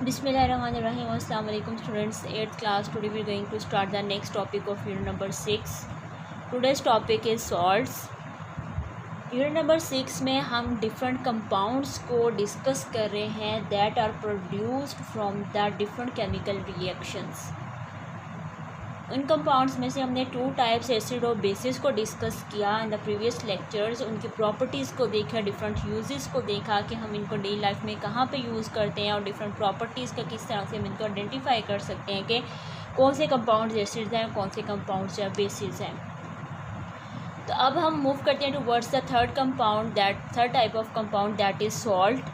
Bismillahirrahmanirrahim. Assalamu alaikum students. 8th class. Today we are going to start the next topic of unit number 6. Today's topic is salts. Unit number 6 में हम different compounds को discuss कर रहे हैं that are produced from the different chemical reactions. इन compounds में से हमने 2 टाइप्स एसिड और बेसिस को डिस्कस किया इन द प्रीवियस लेक्चर्स। उनकी प्रॉपर्टीज़ को देखा, डिफरेंट यूजेस को देखा कि हम इनको डेली लाइफ में कहाँ पे यूज़ करते हैं और डिफरेंट प्रॉपर्टीज़ का किस तरह से हम इनको आइडेंटिफाई कर सकते हैं कि कौन से कंपाउंड्स एसिड्स हैं, कौन से कंपाउंड्स या बेसिस हैं। तो अब हम मूव करते हैं towards the third type of compound that is salt.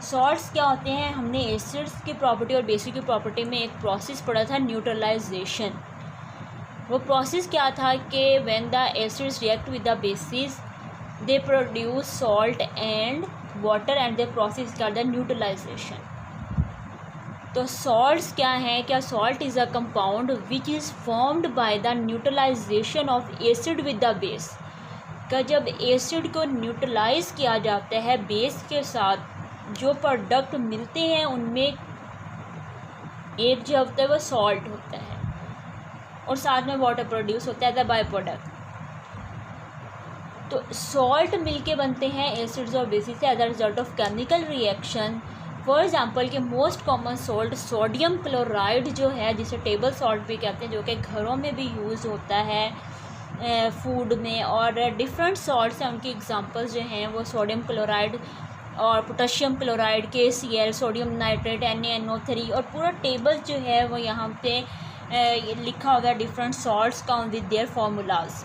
Salts क्या होते हैं? हमने एसिड्स की प्रॉपर्टी और बेसिस की प्रॉपर्टी में एक प्रोसेस पढ़ा था, न्यूट्रलाइजेशन। वो प्रोसेस क्या था कि when the acids react with the bases they produce salt and water and the process called the neutralization. तो सॉल्ट्स क्या हैं? क्या salt is a compound which is formed by the neutralization of acid with the base. का जब acid को neutralise किया जाता है बेस के साथ, जो प्रोडक्ट मिलते हैं उनमें एक जो होता है वो सॉल्ट होता है और साथ में वाटर प्रोड्यूस होता है द बाय प्रोडक्ट। तो सॉल्ट मिलके बनते हैं एसिड्स और bases as a result of chemical reaction. For example के most common salt sodium chloride जो है, जिसे टेबल सॉल्ट भी कहते हैं, जो कि घरों में भी यूज़ होता है फूड में, और डिफरेंट सॉल्ट्स हैं उनकी एग्जांपल्स जो हैं वो सोडियम क्लोराइड और potassium chloride, KCl, sodium nitrate, NaNO3, और पूरा टेबल जो है वो यहाँ पे लिखा होगा डिफरेंट सॉल्ट्स का विद देयर फार्मूलाज।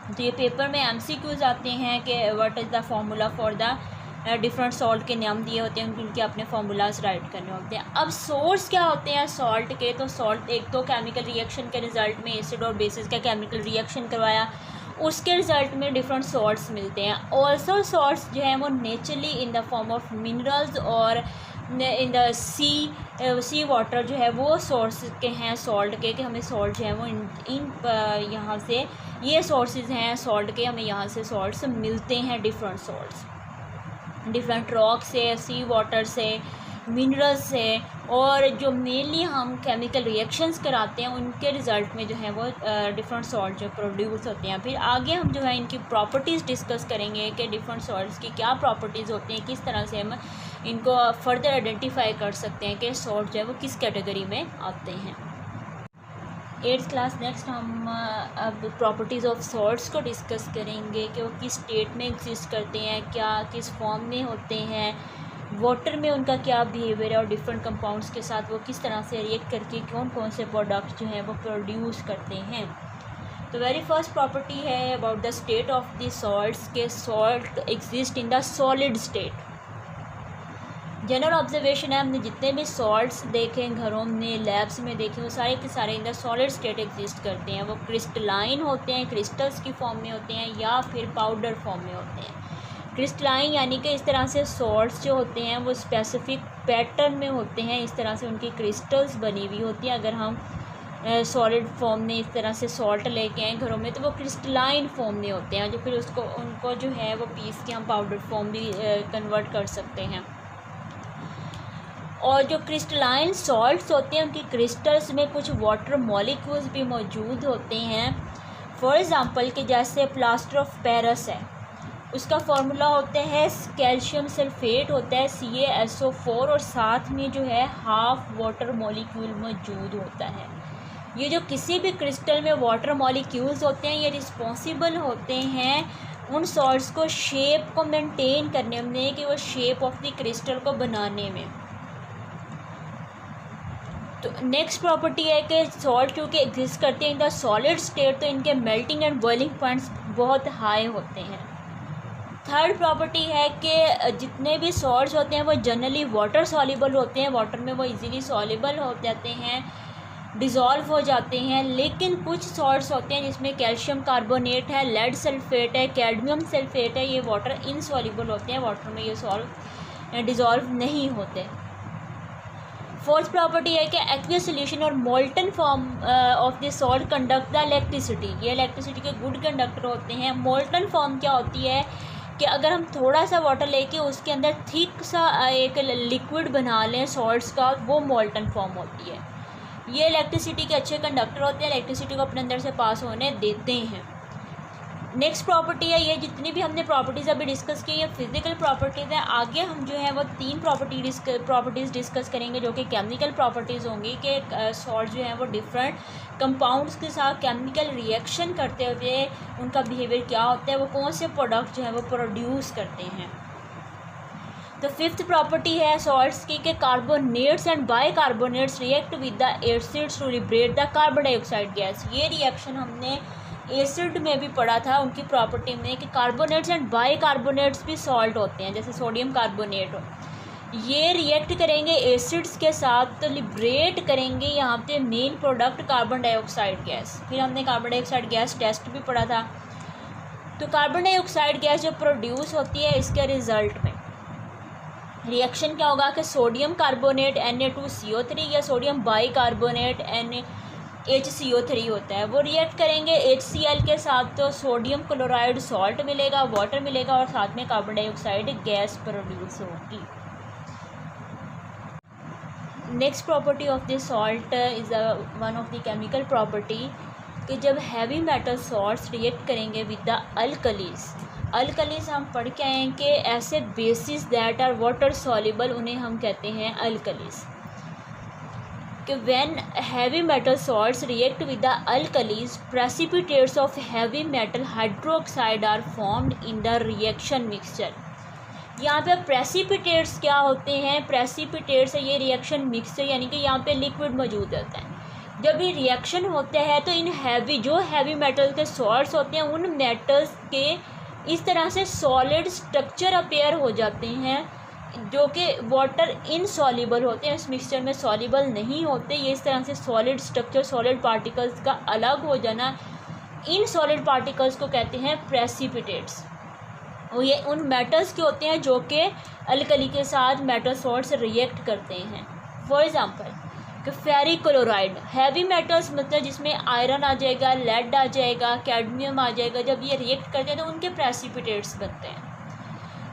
तो ये पेपर में MCQs आते हैं कि what is the formula for the different salt के नाम दिए होते हैं, उनके अपने फार्मूलाज राइट करने होते हैं। अब सोर्स क्या होते हैं सॉल्ट के? तो सॉल्ट एक तो केमिकल रिएक्शन के रिज़ल्ट में एसिड और बेसिस का केमिकल रिएक्शन करवाया, उसके रिज़ल्ट में डिफरेंट सॉल्ट्स मिलते हैं। ऑल्सो सॉल्ट्स जो हैं वो naturally in the form of minerals और इन द सी वाटर जो है वो सोर्स के हैं सॉल्ट के, कि हमें सॉल्ट जो है वो इन यहाँ से ये सोर्सेज हैं सॉल्ट के, हमें यहाँ से सॉल्ट्स मिलते हैं, डिफरेंट सॉल्ट्स डिफरेंट रॉक से, सी वाटर से, मिनरल्स से, और जो मेनली हम केमिकल रिएक्शंस कराते हैं उनके रिज़ल्ट में जो है वो डिफरेंट सॉल्ट जो प्रोड्यूस होते हैं। फिर आगे हम जो है इनकी प्रॉपर्टीज़ डिस्कस करेंगे कि डिफरेंट सॉल्ट्स की क्या प्रॉपर्टीज़ होती हैं, किस तरह से हम इनको फर्दर आइडेंटिफाई कर सकते हैं कि सॉल्ट जो है वो किस कैटेगरी में आते हैं। 8th क्लास नेक्स्ट हम अब प्रॉपर्टीज़ ऑफ सॉल्ट्स को डिस्कस करेंगे कि वो किस स्टेट में एग्जिस्ट करते हैं, क्या किस फॉर्म में होते हैं, वाटर में उनका क्या बिहेवियर है, और डिफरेंट कंपाउंड्स के साथ वो किस तरह से रिएक्ट करके कौन कौन से प्रोडक्ट्स जो हैं वो प्रोड्यूस करते हैं। तो वेरी फर्स्ट प्रॉपर्टी है about the state of the salts के salt exist in the solid state. General observation है, हमने जितने भी सॉल्ट्स देखे घरों में, लैब्स में देखे, वो सारे के सारे इन द सॉलिड स्टेट एग्जिस्ट करते हैं। वो क्रिस्टलाइन होते हैं, क्रिस्टल्स की फॉर्म में होते हैं, या फिर पाउडर फॉर्म में होते हैं। क्रिस्टलाइन यानी कि इस तरह से सॉल्ट्स जो होते हैं वो स्पेसिफिक पैटर्न में होते हैं, इस तरह से उनकी क्रिस्टल्स बनी हुई होती हैं। अगर हम सॉलिड फॉर्म में इस तरह से सॉल्ट लेके आए घरों में तो वो क्रिस्टलाइन फॉर्म में होते हैं, जो फिर उनको जो है वो पीस के हम पाउडर फॉर्म भी कन्वर्ट कर सकते हैं। और जो क्रिस्टलाइन सॉल्ट्स होते हैं उनकी क्रिस्टल्स में कुछ वाटर मॉलिक्यूल्स भी मौजूद होते हैं। फॉर एग्ज़ाम्पल कि जैसे प्लास्टर ऑफ पेरिस है, उसका फार्मूला होता है कैल्शियम सल्फेट होता है CaSO4, और साथ में जो है हाफ वाटर मॉलिक्यूल मौजूद होता है। ये जो किसी भी क्रिस्टल में वाटर मॉलिक्यूल्स होते हैं ये रिस्पॉन्सिबल होते हैं उन सॉल्ट्स को शेप को मेंटेन करने में, कि वो शेप ऑफ द क्रिस्टल को बनाने में। तो नेक्स्ट प्रॉपर्टी है कि सॉल्ट क्योंकि एग्जिस्ट करते हैं इन द सॉलिड स्टेट, तो इनके मेल्टिंग एंड बॉइलिंग पॉइंट्स बहुत हाई होते हैं। थर्ड प्रॉपर्टी है कि जितने भी सॉल्ट्स होते हैं वो जनरली वाटर सॉल्युबल होते हैं, वाटर में वो इजीली सॉल्युबल हो जाते हैं, डिज़ोल्व हो जाते हैं। लेकिन कुछ सॉल्ट्स होते हैं जिसमें कैल्शियम कार्बोनेट है, लेड सल्फेट है, कैडमियम सल्फेट है, ये वाटर इनसॉल्युबल होते हैं, वाटर में ये सॉल्ट डिज़ोल्व नहीं होते। फोर्थ प्रॉपर्टी है कि एक्वियस सोल्यूशन और molten form of the salt conduct the electricity. ये इलेक्ट्रिसिटी के गुड कंडक्टर होते हैं। मोल्टन फॉर्म क्या होती है कि अगर हम थोड़ा सा वाटर लेके उसके अंदर थिक सा एक लिक्विड बना लें सॉल्ट्स का, वो मोल्टन फॉर्म होती है। ये इलेक्ट्रिसिटी के अच्छे कंडक्टर होते हैं, इलेक्ट्रिसिटी को अपने अंदर से पास होने देते हैं। नेक्स्ट प्रॉपर्टी है, ये जितनी भी हमने प्रॉपर्टीज़ अभी डिस्कस की ये फिजिकल प्रॉपर्टीज़ हैं। आगे हम जो है वो 3 प्रॉपर्टीज़ डिस्कस करेंगे जो कि केमिकल प्रॉपर्टीज़ होंगी कि सॉल्ट जो है वो डिफरेंट कंपाउंड्स के साथ केमिकल रिएक्शन करते हुए उनका बिहेवियर क्या होता है, वो कौन से प्रोडक्ट जो है वो प्रोड्यूस करते हैं। तो 5th प्रॉपर्टी है सॉल्ट्स की कि carbonates and bicarbonates react with the acids to liberate the carbon dioxide gas. ये रिएक्शन हमने एसिड में भी पढ़ा था उनकी प्रॉपर्टी में कि कार्बोनेट्स एंड बाइकार्बोनेट्स भी सॉल्ट होते हैं, जैसे सोडियम कार्बोनेट हो, ये रिएक्ट करेंगे एसिड्स के साथ तो लिबरेट करेंगे यहाँ पे main product carbon dioxide gas. फिर हमने कार्बन डाइऑक्साइड गैस टेस्ट भी पढ़ा था। तो कार्बन डाइऑक्साइड गैस जो प्रोड्यूस होती है इसके रिजल्ट में रिएक्शन क्या होगा कि सोडियम कार्बोनेट Na2CO3 या सोडियम बाइकार्बोनेट HCO3 होता है, वो रिएक्ट करेंगे HCl के साथ तो सोडियम क्लोराइड सॉल्ट मिलेगा, वाटर मिलेगा और साथ में कार्बन डाइऑक्साइड गैस प्रोड्यूस होगी। Next property of this salt is one of the chemical property कि जब हैवी मेटल सॉल्ट्स रिएक्ट करेंगे विद द अल्कलीज हम पढ़ के आए हैं कि ऐसे bases that are water soluble उन्हें हम कहते हैं अल्कलीज। कि when heavy metal salts react with the alkalies precipitates of heavy metal hydroxide are formed in the reaction mixture. यहाँ पे प्रेसिपिटेट्स क्या होते हैं, प्रेसिपिटेट्स है ये रिएक्शन मिक्सचर यानी कि यहाँ पे लिक्विड मौजूद होता है। जब ये रिएक्शन होता है तो इन हैवी मेटल के सॉल्ट्स होते हैं उन मेटल्स के इस तरह से सॉलिड स्ट्रक्चर अपेयर हो जाते हैं जो कि वाटर इनसॉल्युबल होते हैं, इस मिक्सचर में सॉल्युबल नहीं होते। ये इस तरह से सॉलिड स्ट्रक्चर सॉलिड पार्टिकल्स का अलग हो जाना, इन सॉलिड पार्टिकल्स को कहते हैं प्रेसिपिटेट्स। और ये उन मेटल्स के होते हैं जो कि अल्कली के साथ मेटल सॉल्ट से रिएक्ट करते हैं। फॉर एग्जांपल कि फेरिक क्लोराइड हैवी मेटल्स मतलब जिसमें आयरन आ जाएगा, लेड आ जाएगा, कैडमियम आ जाएगा, जब ये रिएक्ट करते हैं तो उनके प्रेसिपिटेट्स बनते हैं।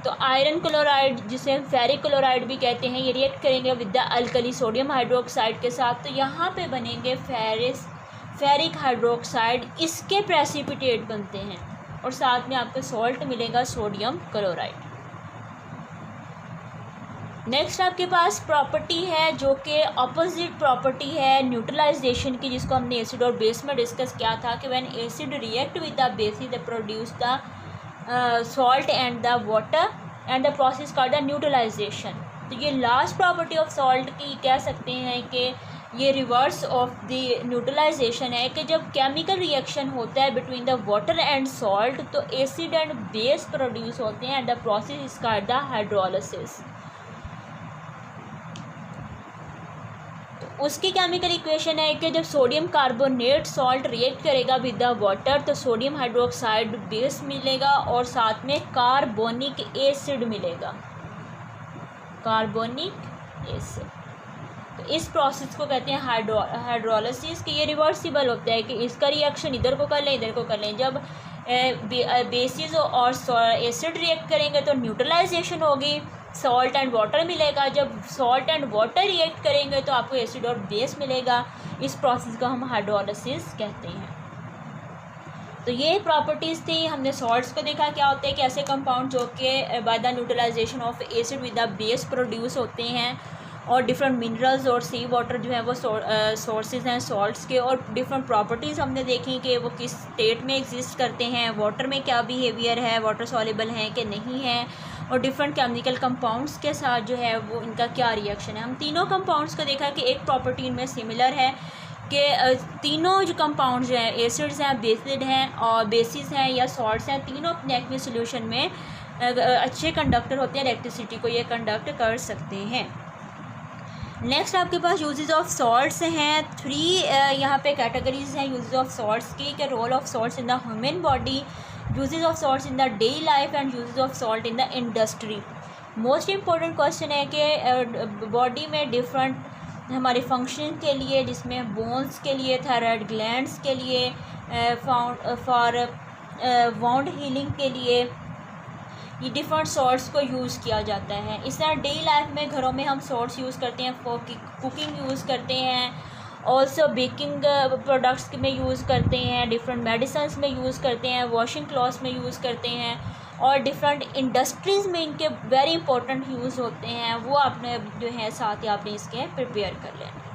तो आयरन क्लोराइड जिसे हम फेरिक क्लोराइड भी कहते हैं ये रिएक्ट करेंगे with the alkali sodium hydroxide के साथ, तो यहाँ पे बनेंगे फेरिक हाइड्रोक्साइड, इसके प्रेसिपिटेट बनते हैं और साथ में आपको सॉल्ट मिलेगा सोडियम क्लोराइड। नेक्स्ट आपके पास प्रॉपर्टी है जो कि अपोजिट प्रॉपर्टी है न्यूट्रलाइजेशन की, जिसको हमने एसिड और बेस में डिस्कस किया था कि when acid react with the bases they produce the salt and the water and the process called the neutralization. तो ये लास्ट प्रॉपर्टी ऑफ सॉल्ट की कह सकते हैं कि ये रिवर्स ऑफ द न्यूट्रलाइजेशन है कि जब केमिकल रिएक्शन होता है between the water and salt तो एसिड एंड बेस प्रोड्यूस होते हैं and the process is called the hydrolysis. उसकी केमिकल इक्वेशन है कि जब सोडियम कार्बोनेट सॉल्ट रिएक्ट करेगा विद द वाटर तो सोडियम हाइड्रोक्साइड बेस मिलेगा और साथ में कार्बोनिक एसिड मिलेगा, कार्बोनिक एसिड। तो इस प्रोसेस को कहते हैं हाइड्रोलिसिस कि ये रिवर्सिबल होता है कि इसका रिएक्शन इधर को कर लें इधर को कर लें। जब बेसिस और एसिड रिएक्ट करेंगे तो न्यूट्रलाइजेशन होगी, सॉल्ट एंड वाटर मिलेगा। जब सॉल्ट एंड वाटर रिएक्ट करेंगे तो आपको एसिड और बेस मिलेगा। इस प्रोसेस को हम हाइड्रोलिसिस कहते हैं। तो ये प्रॉपर्टीज़ थी, हमने सॉल्ट्स को देखा क्या होते हैं कि ऐसे कंपाउंड जो कि by the neutralization of acid with the base produce होते हैं और डिफरेंट मिनरल्स और सी वाटर जो है वो सोर्सेज हैं सॉल्ट्स के, और डिफरेंट प्रॉपर्टीज़ हमने देखी कि वो किस स्टेट में एग्जिस्ट करते हैं, वाटर में क्या बिहेवियर है, वाटर सॉल्युबल हैं कि नहीं है, और डिफरेंट केमिकल कंपाउंड्स के साथ जो है वो इनका क्या रिएक्शन है। हम तीनों कंपाउंड्स को देखा कि एक प्रॉपर्टी इनमें सिमिलर है कि तीनों जो कंपाउंड जो हैं एसिड्स हैं, बेसिड हैं और बेसिस हैं या सॉल्ट्स हैं, तीनों अपने एक्वियस सोल्यूशन में अच्छे कंडक्टर होते हैं, इलेक्ट्रिसिटी को ये कंडक्ट कर सकते हैं। नेक्स्ट आपके पास यूजेस ऑफ सॉल्ट्स हैं 3 यहाँ पे कैटेगरीज हैं यूजेस ऑफ सॉल्ट्स की कि role of salts in the human body, uses of salts in the daily life and uses of salt in the industry. Most important question है कि body में different हमारे फंक्शन के लिए, जिसमें बोन्स के लिए, थायराइड ग्लैंड्स के लिए, फॉर वाउंड हीलिंग के लिए, ये डिफरेंट सॉल्ट्स को यूज़ किया जाता है। इस तरह डेली लाइफ में घरों में हम सॉल्ट्स यूज़ करते हैं, फॉर कुकिंग यूज़ करते हैं, ऑल्सो बेकिंग प्रोडक्ट्स में यूज़ करते हैं, डिफरेंट मेडिसिन्स में यूज़ करते हैं, वॉशिंग क्लॉथ्स में यूज़ करते हैं, और डिफरेंट इंडस्ट्रीज़ में इनके वेरी इंपॉर्टेंट यूज़ होते हैं। वो आपने जो है साथ ही आपने इसके प्रिपेयर कर लेना।